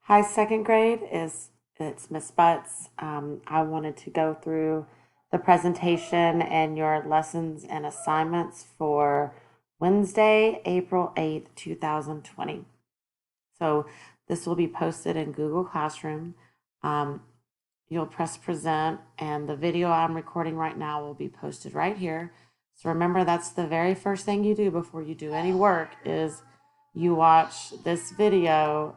Hi, second grade it's Miss Butts. I wanted to go through the presentation and your lessons and assignments for Wednesday, April 8th, 2020. So this will be posted in Google Classroom. Um, you'll press present, and the video I'm recording right now will be posted right here. So remember, that's the very first thing you do before you do any work is you watch this video,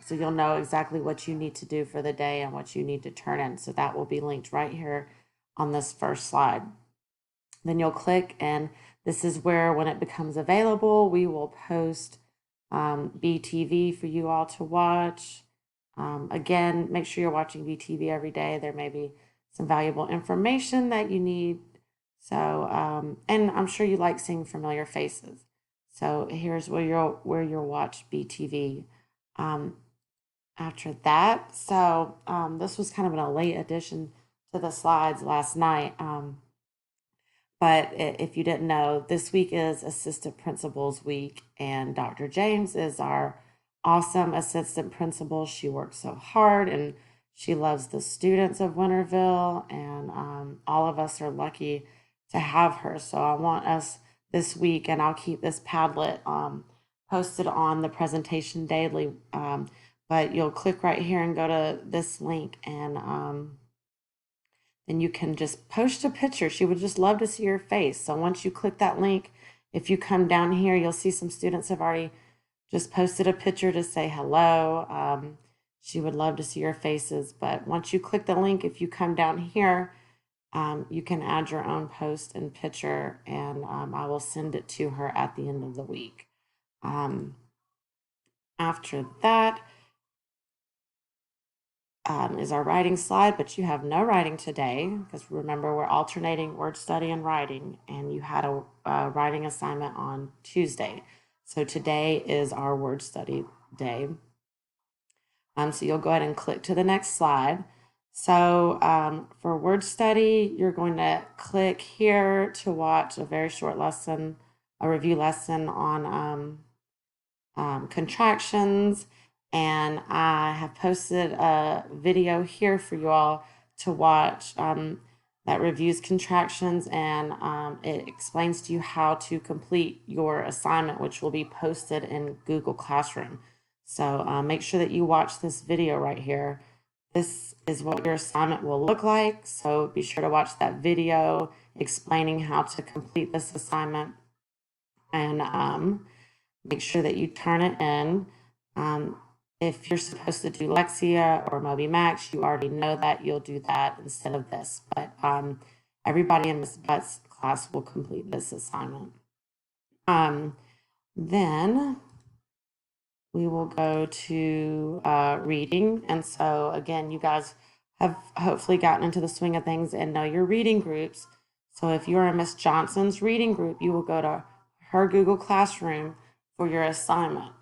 so you'll know exactly what you need to do for the day and what you need to turn in. So that will be linked right here on this first slide. Then you'll click, and this is where, when it becomes available, we will post BTV for you all to watch. Again, make sure you're watching BTV every day. There may be some valuable information that you need. So, and I'm sure you like seeing familiar faces. So here's where you'll watch BTV. After that, so this was kind of a late addition to the slides last night. But if you didn't know, this week is Assistant Principals Week, and Dr. James is our awesome assistant principal. She works so hard and she loves the students of Winterville, and all of us are lucky to have her. So I want us this week, and I'll keep this Padlet posted on the presentation daily. But you'll click right here and go to this link, and then you can just post a picture. She would just love to see your face. So once you click that link, if you come down here, you'll see some students have already just posted a picture to say hello. She would love to see your faces. But once you click the link, if you come down here, you can add your own post and picture, and I will send it to her at the end of the week. After that, is our writing slide, but you have no writing today because remember, we're alternating word study and writing, and you had a writing assignment on Tuesday. So today is our word study day. So you'll go ahead and click to the next slide. So for word study, you're going to click here to watch a very short lesson, a review lesson on contractions. And I have posted a video here for you all to watch that reviews contractions, and it explains to you how to complete your assignment, which will be posted in Google Classroom. So make sure that you watch this video right here. This is what your assignment will look like. So be sure to watch that video explaining how to complete this assignment, and make sure that you turn it in. If you're supposed to do Lexia or Moby Max, you already know that. You'll do that instead of this. But everybody in Ms. Butt's class will complete this assignment. Then we will go to reading. And so, again, you guys have hopefully gotten into the swing of things and know your reading groups. So if you're in Miss Johnson's reading group, you will go to her Google Classroom for your assignment.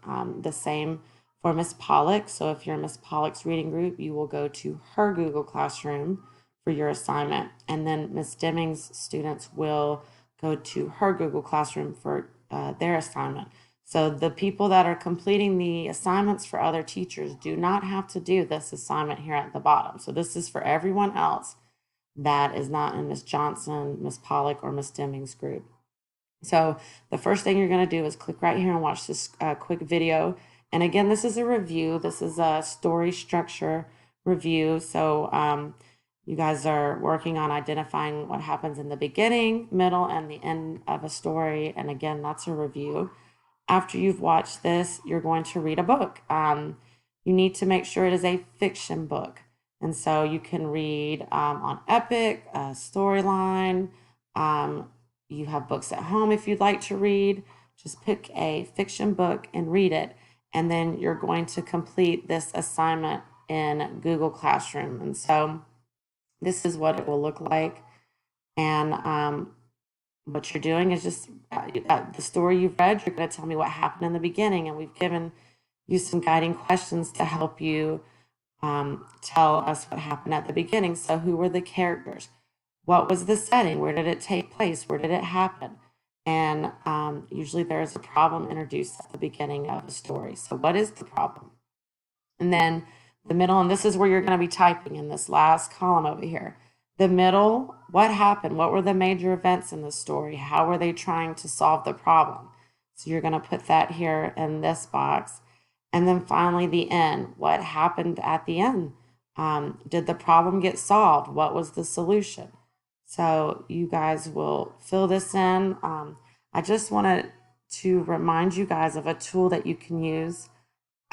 The same for Miss Pollock. So if you're in Miss Pollock's reading group, you will go to her Google Classroom for your assignment. And then Miss Deming's students will go to her Google Classroom for their assignment. So the people that are completing the assignments for other teachers do not have to do this assignment here at the bottom. So this is for everyone else that is not in Miss Johnson, Miss Pollock, or Miss Deming's group. So the first thing you're going to do is click right here and watch this quick video. And again, this is a review. This is a story structure review. So you guys are working on identifying what happens in the beginning, middle, and the end of a story. And again, that's a review. After you've watched this, you're going to read a book. You need to make sure it is a fiction book. And so you can read on Epic, Storyline. You have books at home if you'd like to read. Just pick a fiction book and read it. And then you're going to complete this assignment in Google Classroom. And so this is what it will look like. And what you're doing is just the story you've read, you're going to tell me what happened in the beginning. And we've given you some guiding questions to help you tell us what happened at the beginning. So who were the characters? What was the setting? Where did it take place? Where did it happen? And usually there is a problem introduced at the beginning of a story. So what is the problem? And then the middle, and this is where you're going to be typing in this last column over here. The middle, what happened? What were the major events in the story? How were they trying to solve the problem? So you're going to put that here in this box. And then finally, the end. What happened at the end? Did the problem get solved? What was the solution? So you guys will fill this in. I just wanted to remind you guys of a tool that you can use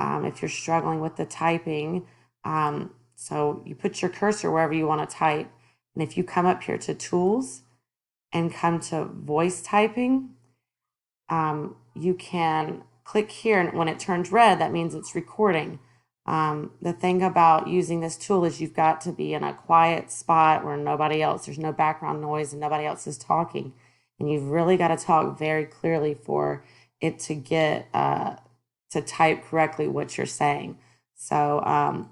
if you're struggling with the typing. So you put your cursor wherever you want to type. And if you come up here to tools and come to voice typing, you can click here, and when it turns red, that means it's recording. The thing about using this tool is you've got to be in a quiet spot where there's no background noise and nobody else is talking. And you've really got to talk very clearly for it to get to type correctly what you're saying. So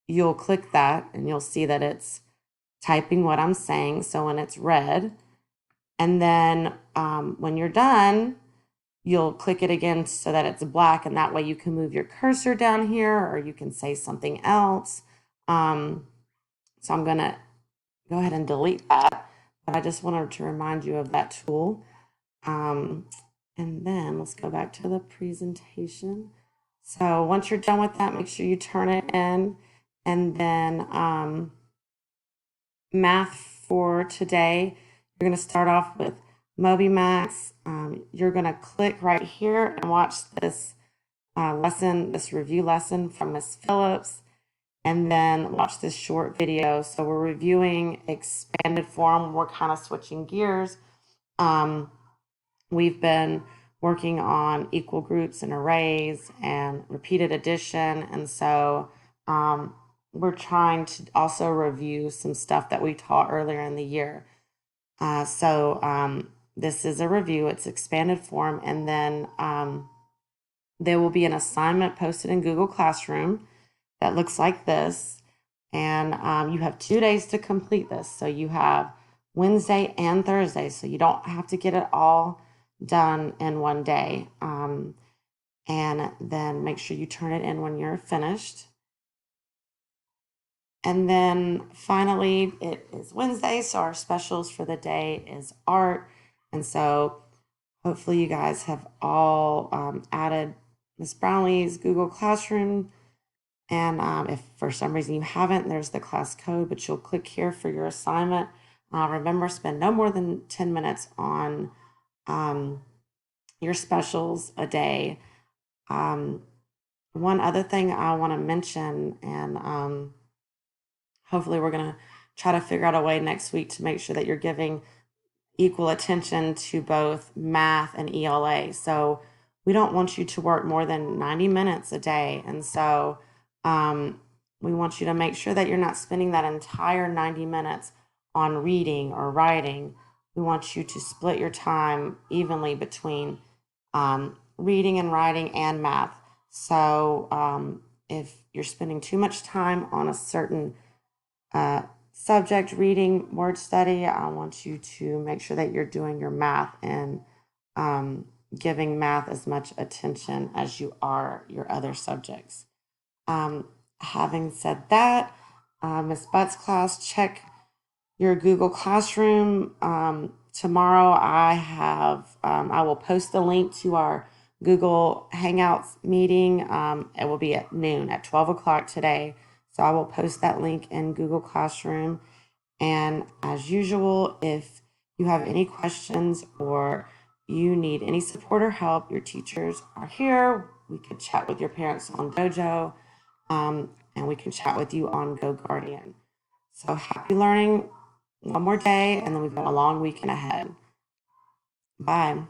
you'll click that and you'll see that it's typing what I'm saying. So when it's red, and then when you're done, you'll click it again so that it's black, and that way you can move your cursor down here or you can say something else. So I'm going to go ahead and delete that, but I just wanted to remind you of that tool. And then let's go back to the presentation. So once you're done with that, make sure you turn it in. And then math for today, you're going to start off with MobyMax. You're going to click right here and watch this this review lesson from Miss Phillips, and then watch this short video. So we're reviewing expanded form. We're kind of switching gears. We've been working on equal groups and arrays and repeated addition, and so we're trying to also review some stuff that we taught earlier in the year. So this is a review. It's expanded form, and then there will be an assignment posted in Google Classroom that looks like this, and you have 2 days to complete this. So you have Wednesday and Thursday, so you don't have to get it all done in one day. And then make sure you turn it in when you're finished. And then finally, it is Wednesday, so our specials for the day is art. And so hopefully you guys have all added Miss Brownlee's Google Classroom. And if for some reason you haven't, there's the class code, but you'll click here for your assignment. Remember, spend no more than 10 minutes on your specials a day. One other thing I want to mention, and hopefully we're going to try to figure out a way next week to make sure that you're giving equal attention to both math and ELA. So we don't want you to work more than 90 minutes a day. And so we want you to make sure that you're not spending that entire 90 minutes on reading or writing. We want you to split your time evenly between reading and writing and math. So if you're spending too much time on a certain subject, reading, word study, I want you to make sure that you're doing your math and giving math as much attention as you are your other subjects. Having said that, Ms. Butt's class, check your Google Classroom. Tomorrow I will post the link to our Google Hangouts meeting. It will be at noon, at 12 o'clock today. So I will post that link in Google Classroom. And as usual, if you have any questions or you need any support or help, your teachers are here. We could chat with your parents on Dojo, and we can chat with you on GoGuardian. So happy learning, one more day, and then we've got a long weekend ahead. Bye.